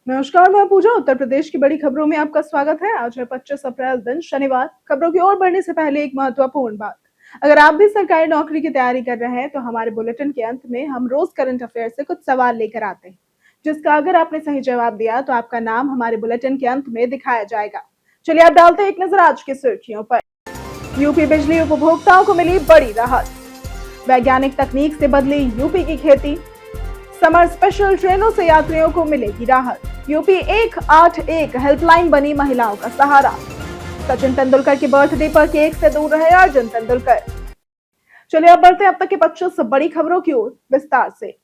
नमस्कार, मैं पूजा। उत्तर प्रदेश की बड़ी खबरों में आपका स्वागत है। आज है 25 अप्रैल, दिन शनिवार। खबरों की ओर बढ़ने से पहले एक महत्वपूर्ण बात। अगर आप भी सरकारी नौकरी की तैयारी कर रहे हैं तो हमारे बुलेटिन के अंत में हम रोज करंट अफेयर से कुछ सवाल लेकर आते हैं, जिसका अगर आपने सही जवाब दिया तो आपका नाम हमारे बुलेटिन के अंत में दिखाया जाएगा। चलिए आप डालते हैं एक नजर आज की सुर्खियों पर। यूपी बिजली उपभोक्ताओं को मिली बड़ी राहत। वैज्ञानिक तकनीक से बदली यूपी की खेती। समर स्पेशल ट्रेनों से यात्रियों को मिलेगी राहत। यूपी 181 हेल्पलाइन बनी महिलाओं का सहारा। सचिन तेंदुलकर की बर्थडे पर केक से दूर रहे अर्जुन तेंदुलकर। चलिए अब बढ़ते हैं अब तक की 25 बड़ी खबरों की ओर विस्तार से।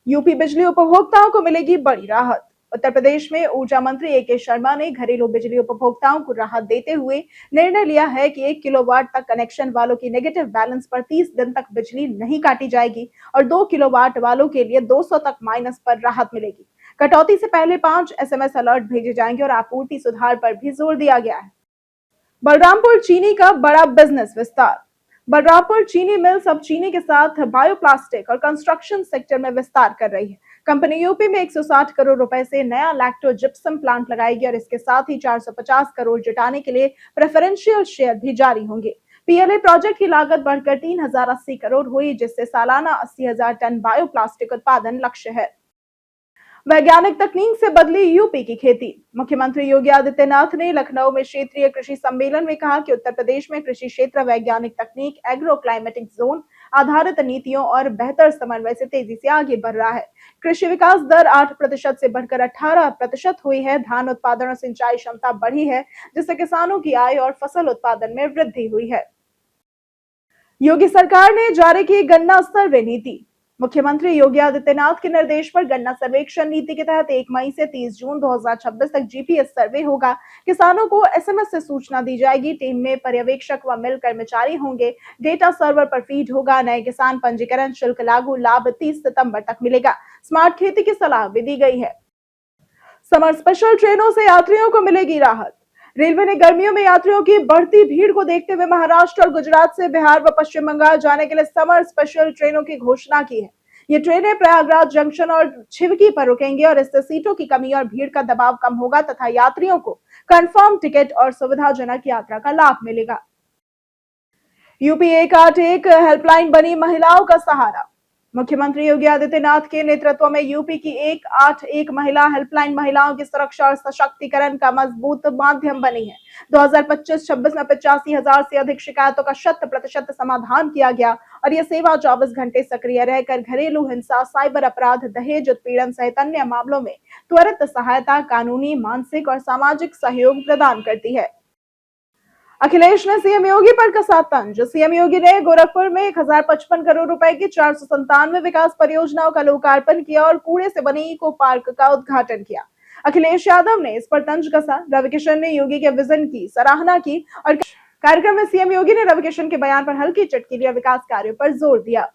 यूपी बिजली उपभोक्ताओं को मिलेगी बड़ी राहत। उत्तर प्रदेश में ऊर्जा मंत्री ए.के. शर्मा ने घरेलू बिजली उपभोक्ताओं को राहत देते हुए निर्णय लिया है कि 1 किलोवाट तक कनेक्शन वालों की नेगेटिव बैलेंस पर 30 दिन तक बिजली नहीं काटी जाएगी और 2 किलोवाट वालों के लिए 200 तक माइनस पर राहत मिलेगी। कटौती से पहले 5 एसएमएस अलर्ट भेजे जाएंगे और आपूर्ति सुधार पर भी जोर दिया गया है। बलरामपुर चीनी का बड़ा बिजनेस विस्तार। बलरामपुर चीनी मिल्स अब चीनी के साथ बायोप्लास्टिक और कंस्ट्रक्शन सेक्टर में विस्तार कर रही है। कंपनी यूपी में 160 करोड़ रुपए से नया लैक्टो जिप्सम प्लांट लगाएगी और इसके साथ ही 450 करोड़ जुटाने के लिए प्रेफरेंशियल शेयर भी जारी होंगे। पीएलए प्रोजेक्ट की लागत बढ़कर 3080 करोड़ हुई, जिससे सालाना 80,000 टन बायोप्लास्टिक उत्पादन लक्ष्य है। वैज्ञानिक तकनीक से बदली यूपी की खेती। मुख्यमंत्री योगी आदित्यनाथ ने लखनऊ में क्षेत्रीय कृषि सम्मेलन में कहा कि उत्तर प्रदेश में कृषि क्षेत्र वैज्ञानिक तकनीक, एग्रो क्लाइमेटिक जोन आधारित नीतियों और बेहतर समन्वय से तेजी से आगे बढ़ रहा है। कृषि विकास दर 8% से बढ़कर 18% हुई है। धान उत्पादन और सिंचाई क्षमता बढ़ी है, जिससे किसानों की आय और फसल उत्पादन में वृद्धि हुई है। योगी सरकार ने जारी की गन्ना सर्वे नीति। मुख्यमंत्री योगी आदित्यनाथ के निर्देश पर गन्ना सर्वेक्षण नीति के तहत 1 मई से 30 जून 2026 तक जीपीएस सर्वे होगा। किसानों को एसएमएस से सूचना दी जाएगी। टीम में पर्यवेक्षक व मिल कर्मचारी होंगे। डेटा सर्वर पर फीड होगा। नए किसान पंजीकरण शुल्क लागू, लाभ 30 सितंबर तक मिलेगा। स्मार्ट खेती की सलाह भी दी गई है। समर स्पेशल ट्रेनों से यात्रियों को मिलेगी राहत। रेलवे ने गर्मियों में यात्रियों की बढ़ती भीड़ को देखते हुए महाराष्ट्र और गुजरात से बिहार व पश्चिम बंगाल जाने के लिए समर स्पेशल ट्रेनों की घोषणा की है। ये ट्रेनें प्रयागराज जंक्शन और छिवकी पर रुकेंगी और इससे सीटों की कमी और भीड़ का दबाव कम होगा तथा यात्रियों को कंफर्म टिकट और सुविधाजनक यात्रा का लाभ मिलेगा। यूपी 181 हेल्पलाइन बनी महिलाओं का सहारा। मुख्यमंत्री योगी आदित्यनाथ के नेतृत्व में यूपी की 181 महिला हेल्पलाइन महिलाओं की सुरक्षा और सशक्तिकरण का मजबूत माध्यम बनी है। 2025-26 में 85,000 से अधिक शिकायतों का 100% समाधान किया गया और यह सेवा 24 घंटे सक्रिय रहकर घरेलू हिंसा, साइबर अपराध, दहेज उत्पीड़न सहित अन्य मामलों में त्वरित सहायता, कानूनी, मानसिक और सामाजिक सहयोग प्रदान करती है। अखिलेश ने सीएम योगी पर कसा तंज। सीएम योगी ने गोरखपुर में 1055 करोड़ रुपए की 497 विकास परियोजनाओं का लोकार्पण किया और कूड़े से बने इको पार्क का उद्घाटन किया। अखिलेश यादव ने इस पर तंज कसा। रविकिशन ने योगी के विजन की सराहना की और कार्यक्रम में सीएम योगी ने रविकिशन के बयान पर हल्की चुटकी ली और विकास कार्यों पर जोर दिया।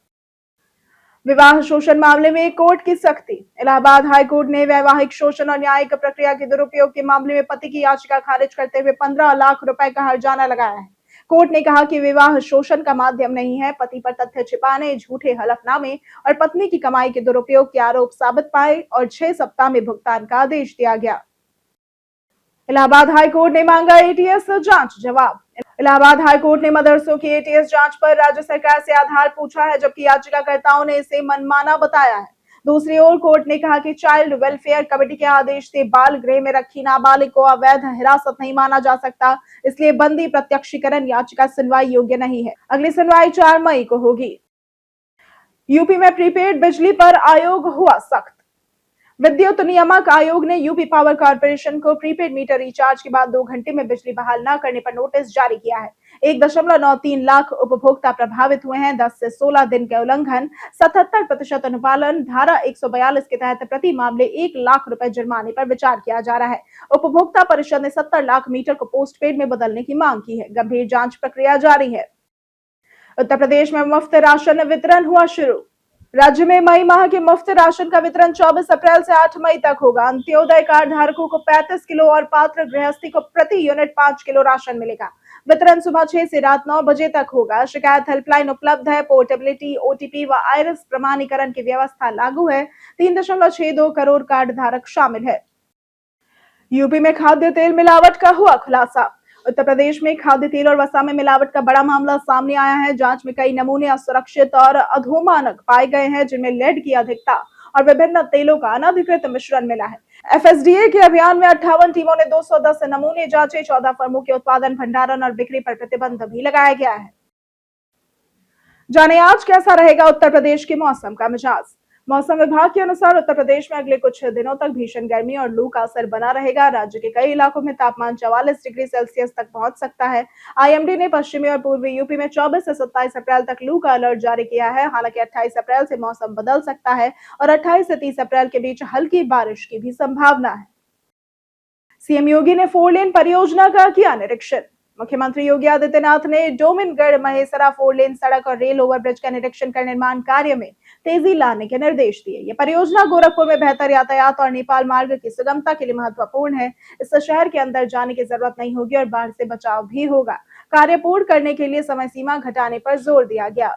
विवाह शोषण मामले में कोर्ट की सख्ती। इलाहाबाद हाई कोर्ट ने वैवाहिक शोषण और न्यायिक प्रक्रिया के दुरुपयोग के मामले में पति की याचिका खारिज करते हुए 15 लाख रुपए का हर्जाना लगाया है। कोर्ट ने कहा कि विवाह शोषण का माध्यम नहीं है। पति पर तथ्य छिपाने, झूठे हलफनामे और पत्नी की कमाई के दुरुपयोग के आरोप साबित पाए और 6 सप्ताह में भुगतान का आदेश दिया गया। इलाहाबाद हाई कोर्ट ने मांगा एटीएस जांच जवाब। इलाहाबाद हाई कोर्ट ने मदरसों की एटीएस जांच पर राज्य सरकार से आधार पूछा है, जबकि याचिकाकर्ताओं ने इसे मनमाना बताया है। दूसरी ओर कोर्ट ने कहा कि चाइल्ड वेलफेयर कमेटी के आदेश से बाल गृह में रखी नाबालिग को अवैध हिरासत नहीं माना जा सकता, इसलिए बंदी प्रत्यक्षीकरण याचिका सुनवाई योग्य नहीं है। अगली सुनवाई 4 मई को होगी। यूपी में प्रीपेड बिजली पर आयोग हुआ सख्त। विद्युत नियामक आयोग ने यूपी पावर कॉर्पोरेशन को प्रीपेड मीटर रिचार्ज के बाद 2 घंटे में बिजली बहाल न करने पर नोटिस जारी किया है। 1.93 लाख उपभोक्ता प्रभावित हुए हैं। 10 से 16 दिन के उल्लंघन, 77% अनुपालन, धारा 142 के तहत प्रति मामले 1 लाख रुपए जुर्माने पर विचार किया जा रहा है। उपभोक्ता परिषद ने 70 लाख मीटर को पोस्टपेड में बदलने की मांग की है। गंभीर जांच प्रक्रिया जारी है। उत्तर प्रदेश में मुफ्त राशन वितरण हुआ शुरू। राज्य में मई माह के मुफ्त राशन का वितरण 24 अप्रैल से 8 मई तक होगा। अंत्योदय कार्ड धारकों को 35 किलो और पात्र गृहस्थी को प्रति यूनिट 5 किलो राशन मिलेगा। वितरण सुबह 6 से रात 9 बजे तक होगा। शिकायत हेल्पलाइन उपलब्ध है। पोर्टेबिलिटी, ओटीपी व आइरिस प्रमाणीकरण की व्यवस्था लागू है। 3.62 करोड़ कार्ड धारक शामिल है। यूपी में खाद्य तेल मिलावट का हुआ खुलासा। उत्तर प्रदेश में खाद्य तेल और वसा में मिलावट का बड़ा मामला सामने आया है। जांच में कई नमूने असुरक्षित और अधोमानक पाए गए हैं, जिनमें लेड की अधिकता और विभिन्न तेलों का अनधिकृत मिश्रण मिला है। एफएसडीए के अभियान में 58 टीमों ने 210 नमूने जांचे। 14 फर्मों के उत्पादन, भंडारण और बिक्री पर प्रतिबंध भी लगाया गया है। जाने आज कैसा रहेगा उत्तर प्रदेश के मौसम का मिजाज। मौसम विभाग के अनुसार उत्तर प्रदेश में अगले कुछ दिनों तक भीषण गर्मी और लू का असर बना रहेगा। राज्य के कई इलाकों में तापमान 44 डिग्री सेल्सियस तक पहुंच सकता है। आईएमडी ने पश्चिमी और पूर्वी यूपी में 24 से 27 अप्रैल तक लू का अलर्ट जारी किया है। हालांकि 28 अप्रैल से मौसम बदल सकता है और 28 से 30 अप्रैल के बीच हल्की बारिश की भी संभावना है। सीएम योगी ने 4 लेन परियोजना का किया निरीक्षण। मुख्यमंत्री योगी आदित्यनाथ ने डोमिनगढ़ महेसरा 4 लेन सड़क और रेल ओवरब्रिज का निरीक्षण कर निर्माण कार्य में तेजी लाने के निर्देश दिए। यह परियोजना गोरखपुर में बेहतर यातायात और नेपाल मार्ग की सुगमता के लिए महत्वपूर्ण है। इससे शहर के अंदर जाने की जरूरत नहीं होगी और बाढ़ से बचाव भी होगा। कार्य पूर्ण करने के लिए समय सीमा घटाने पर जोर दिया गया।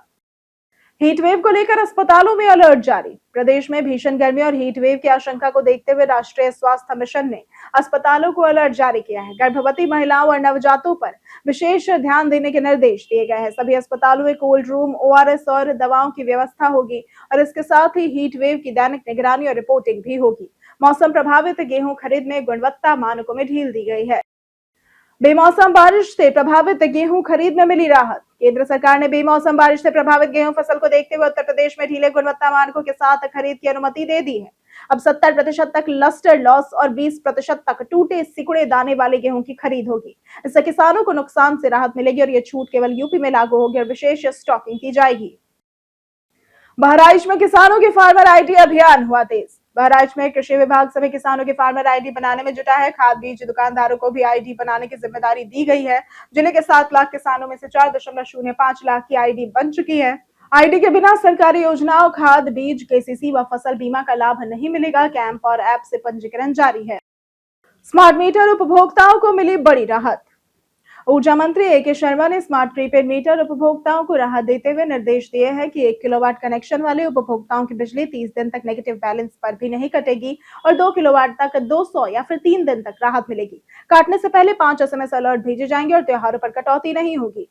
हीट वेव को लेकर अस्पतालों में अलर्ट जारी। प्रदेश में भीषण गर्मी और हीट वेव की आशंका को देखते हुए राष्ट्रीय स्वास्थ्य मिशन ने अस्पतालों को अलर्ट जारी किया है। गर्भवती महिलाओं और नवजातों पर विशेष ध्यान देने के निर्देश दिए गए हैं। सभी अस्पतालों में कोल्ड रूम, ओआरएस और दवाओं की व्यवस्था होगी और इसके साथ ही हीट वेव की दैनिक निगरानी और रिपोर्टिंग भी होगी। मौसम प्रभावित गेहूं खरीद में गुणवत्ता मानकों में ढील दी गई है। बेमौसम बारिश से प्रभावित गेहूं खरीद में मिली राहत। केंद्र सरकार ने बेमौसम बारिश से प्रभावित गेहूं फसल को देखते हुए उत्तर प्रदेश में ढीले गुणवत्ता मानकों के साथ खरीद की अनुमति दे दी है। अब 70% तक लस्टर लॉस और 20% तक टूटे सिकुड़े दाने वाले गेहूं की खरीद होगी। इससे किसानों को नुकसान से राहत मिलेगी और यह छूट केवल यूपी में लागू होगी और विशेष स्टॉकिंग की जाएगी। बहराइच में किसानों के फार्मर आईडी अभियान हुआ तेज। बहराइच में कृषि विभाग सभी किसानों के फार्मर आईडी बनाने में जुटा है। खाद बीज दुकानदारों को भी आईडी बनाने की जिम्मेदारी दी गई है। जिले के 7 लाख किसानों में से 4.05 लाख की आईडी बन चुकी है। आईडी के बिना सरकारी योजनाओं, खाद बीज, केसीसी व फसल बीमा का लाभ नहीं मिलेगा। कैंप और ऐप से पंजीकरण जारी है। स्मार्ट मीटर उपभोक्ताओं को मिली बड़ी राहत। ऊर्जा मंत्री ए.के. शर्मा ने स्मार्ट प्रीपेड मीटर उपभोक्ताओं को राहत देते हुए निर्देश दिए हैं कि 1 किलोवाट कनेक्शन वाले उपभोक्ताओं की बिजली 30 दिन तक नेगेटिव बैलेंस पर भी नहीं कटेगी और 2 किलोवाट तक 200 या फिर 3 दिन तक राहत मिलेगी। काटने से पहले 5 एसएमएस अलर्ट भेजे जाएंगे और त्योहारों पर कटौती नहीं होगी।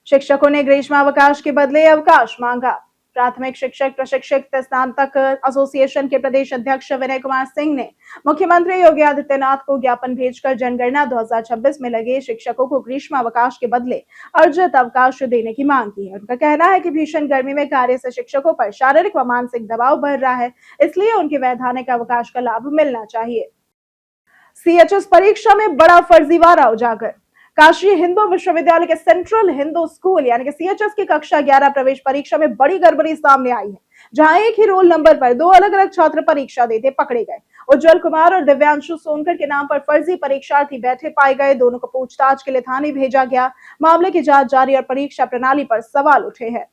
शिक्षकों ने ग्रीष्मावकाश के बदले अवकाश मांगा। प्राथमिक शिक्षक प्रशिक्षित स्नातक एसोसिएशन के प्रदेश अध्यक्ष विनय कुमार सिंह ने मुख्यमंत्री योगी आदित्यनाथ को ज्ञापन भेजकर जनगणना 2026 में लगे शिक्षकों को ग्रीष्मावकाश के बदले अर्जित अवकाश देने की मांग की है। उनका कहना है कि भीषण गर्मी में कार्य से शिक्षकों पर शारीरिक व मानसिक दबाव बढ़ रहा है, इसलिए उनके वैधानिक अवकाश का लाभ मिलना चाहिए। सीएचएस परीक्षा में बड़ा फर्जीवाड़ा उजागर। काशी हिंदू विश्वविद्यालय के सेंट्रल हिंदू स्कूल यानी कि सीएचएस की कक्षा 11 प्रवेश परीक्षा में बड़ी गड़बड़ी सामने आई है, जहां एक ही रोल नंबर पर 2 अलग-अलग छात्र परीक्षा देते पकड़े गए। उज्जवल कुमार और दिव्यांशु सोनकर के नाम पर फर्जी परीक्षार्थी बैठे पाए गए। दोनों को पूछताछ के लिए थाने भेजा गया। मामले की जांच जारी और परीक्षा प्रणाली पर सवाल उठे हैं।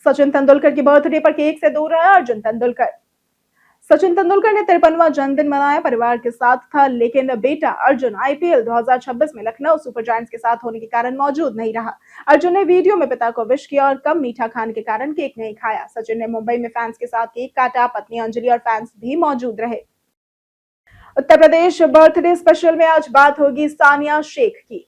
सचिन तेंदुलकर की बर्थडे पर केक से दूर रहा अर्जुन तेंदुलकर। सचिन तेंदुलकर ने 53वां जन्मदिन मनाया, परिवार के साथ था, लेकिन बेटा अर्जुन आईपीएल 2026 में लखनऊ सुपर जायंट्स के साथ होने के कारण मौजूद नहीं रहा। अर्जुन ने वीडियो में पिता को विश किया और कम मीठा खाने के कारण केक नहीं खाया। सचिन ने मुंबई में फैंस के साथ केक काटा। पत्नी अंजलि और फैंस भी मौजूद रहे। उत्तर प्रदेश बर्थडे स्पेशल में आज बात होगी सानिया शेख की।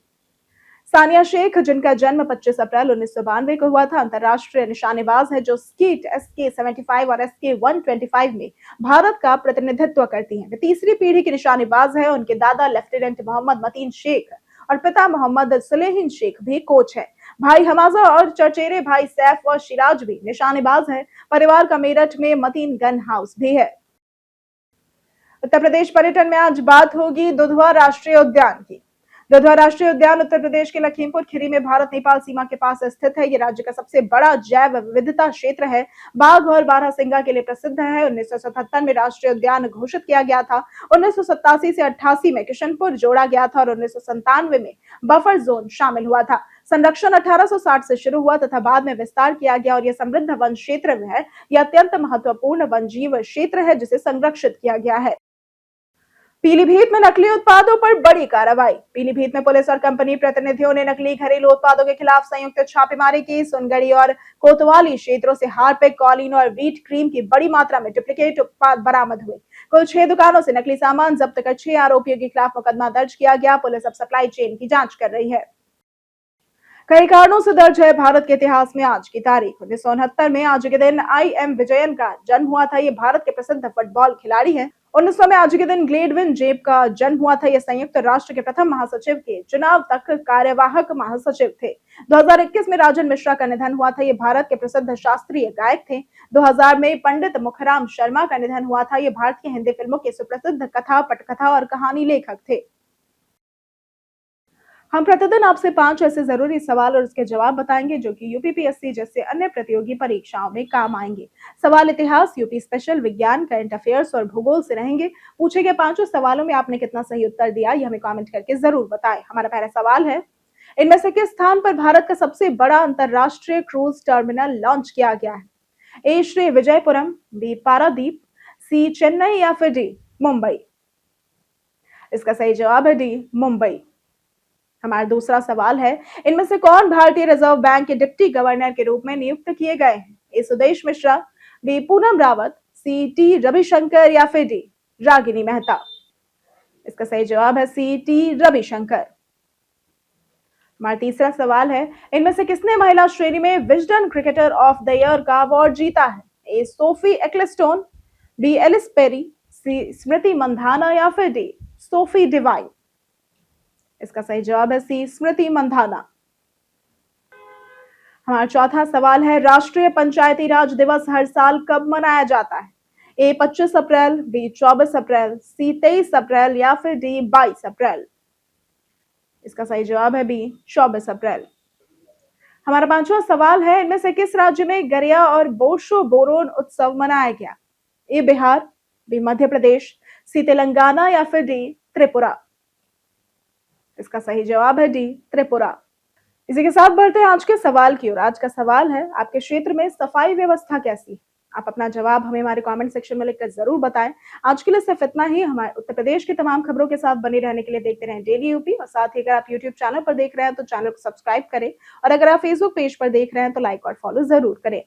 सानिया शेख, जिनका जन्म 25 अप्रैल 1992 को हुआ था, अंतरराष्ट्रीय निशानेबाज है जो स्कीट SK-75 और SK-125 में भारत का प्रतिनिधित्व करती हैं। वे तीसरी पीढ़ी की निशानेबाज है। उनके दादा लेफ्टिनेंट मोहम्मद मतीन शेख और पिता मोहम्मद सुलेहिन शेख भी कोच है। भाई हमाजा और चचेरे भाई सैफ व सिराज भी निशानेबाज है। परिवार का मेरठ में मतीन गन हाउस भी है। उत्तर प्रदेश पर्यटन में आज बात होगी दुधवा राष्ट्रीय उद्यान की। दुधवा राष्ट्रीय उद्यान उत्तर प्रदेश के लखीमपुर खीरी में भारत नेपाल सीमा के पास स्थित है। ये राज्य का सबसे बड़ा जैव विविधता क्षेत्र है। बाघ और बारहसिंगा के लिए प्रसिद्ध है। 1977 में राष्ट्रीय उद्यान घोषित किया गया था। 1987 से 88 में किशनपुर जोड़ा गया था और 1997 में बफर जोन शामिल हुआ था। संरक्षण 1860 से शुरू हुआ तथा बाद में विस्तार किया गया और यह समृद्ध वन क्षेत्र है। यह अत्यंत महत्वपूर्ण वन जीव क्षेत्र है जिसे संरक्षित किया गया है। पीलीभीत में नकली उत्पादों पर बड़ी कार्रवाई। पीलीभीत में पुलिस और कंपनी प्रतिनिधियों ने नकली घरेलू उत्पादों के खिलाफ संयुक्त छापेमारी की। सुनगढ़ी और कोतवाली क्षेत्रों से हार्पिक, कॉलिन और व्हीट क्रीम की बड़ी मात्रा में डुप्लीकेट उत्पाद बरामद हुए। कुल 6 दुकानों से नकली सामान जब्त कर 6 आरोपियों के खिलाफ मुकदमा दर्ज किया गया। पुलिस अब सप्लाई चेन की जांच कर रही है। कई कारणों से दर्ज है भारत के इतिहास में आज की तारीख। 1969 में आज के दिन आई.एम. विजयन का जन्म हुआ था। ये भारत के प्रसिद्ध फुटबॉल खिलाड़ी हैं। 1900 में आज के दिन ग्लेडविन जेब का जन्म हुआ था। ये संयुक्त राष्ट्र के प्रथम महासचिव के चुनाव तक कार्यवाहक महासचिव थे। 2021 में राजन मिश्रा का निधन हुआ था। ये भारत के प्रसिद्ध शास्त्रीय गायक थे। 2000 में पंडित मुखराम शर्मा का निधन हुआ था। ये भारतीय हिंदी फिल्मों के सुप्रसिद्ध कथा, पटकथा और कहानी लेखक थे। हम प्रतिदिन आपसे 5 ऐसे जरूरी सवाल और उसके जवाब बताएंगे जो कि यूपीपीएससी जैसे अन्य प्रतियोगी परीक्षाओं में काम आएंगे। सवाल इतिहास, यूपी स्पेशल, विज्ञान, करंट अफेयर्स और भूगोल से रहेंगे। पूछे गए 5 सवालों में आपने कितना सही उत्तर दिया ये हमें कमेंट करके जरूर बताएं। हमारा पहला सवाल है, इनमें से किस स्थान पर भारत का सबसे बड़ा अंतरराष्ट्रीय क्रूज टर्मिनल लॉन्च किया गया है? ए श्री विजयपुरम, बी पारादीप, सी चेन्नई या फिर डी मुंबई? इसका सही जवाब है डी मुंबई। हमारा दूसरा सवाल है, इनमें से कौन भारतीय रिजर्व बैंक के डिप्टी गवर्नर के रूप में नियुक्त किए गए हैं? A Sudesh Mishra, B Poonam Rawat, C T Ravishankar या फिर डी रागिनी मेहता? इसका सही जवाब है सी टी रविशंकर। हमारा तीसरा सवाल है, इनमें से किसने महिला श्रेणी में Wisden cricketer of the year का अवार्ड जीता है? A Sophie Ecclestone, B Ellyse Perry, C Smriti Mandhana या फिर डी सोफी डिवाइन? इसका सही जवाब है सी स्मृति मंधाना। हमारा चौथा सवाल है, राष्ट्रीय पंचायती राज दिवस हर साल कब मनाया जाता है? ए 25 अप्रैल, बी 24 अप्रैल, सी 23 अप्रैल या फिर डी 22 अप्रैल? इसका सही जवाब है बी 24 अप्रैल। हमारा पांचवा सवाल है, इनमें से किस राज्य में गरिया और बोशो बोरोन उत्सव मनाया गया? ए बिहार, बी मध्य प्रदेश, सी तेलंगाना या फिर डी त्रिपुरा? इसका सही जवाब है डी त्रिपुरा। इसी के साथ बढ़ते हैं आज के सवाल की ओर। आज का सवाल है, आपके क्षेत्र में सफाई व्यवस्था कैसी है? आप अपना जवाब हमें हमारे कमेंट सेक्शन में लिखकर जरूर बताएं। आज के लिए सिर्फ इतना ही। हमारे उत्तर प्रदेश की तमाम खबरों के साथ बने रहने के लिए देखते रहें डेली यूपी, और साथ ही अगर आप यूट्यूब चैनल पर देख रहे हैं तो चैनल को सब्सक्राइब करें, और अगर आप फेसबुक पेज पर देख रहे हैं तो लाइक और फॉलो जरूर करें।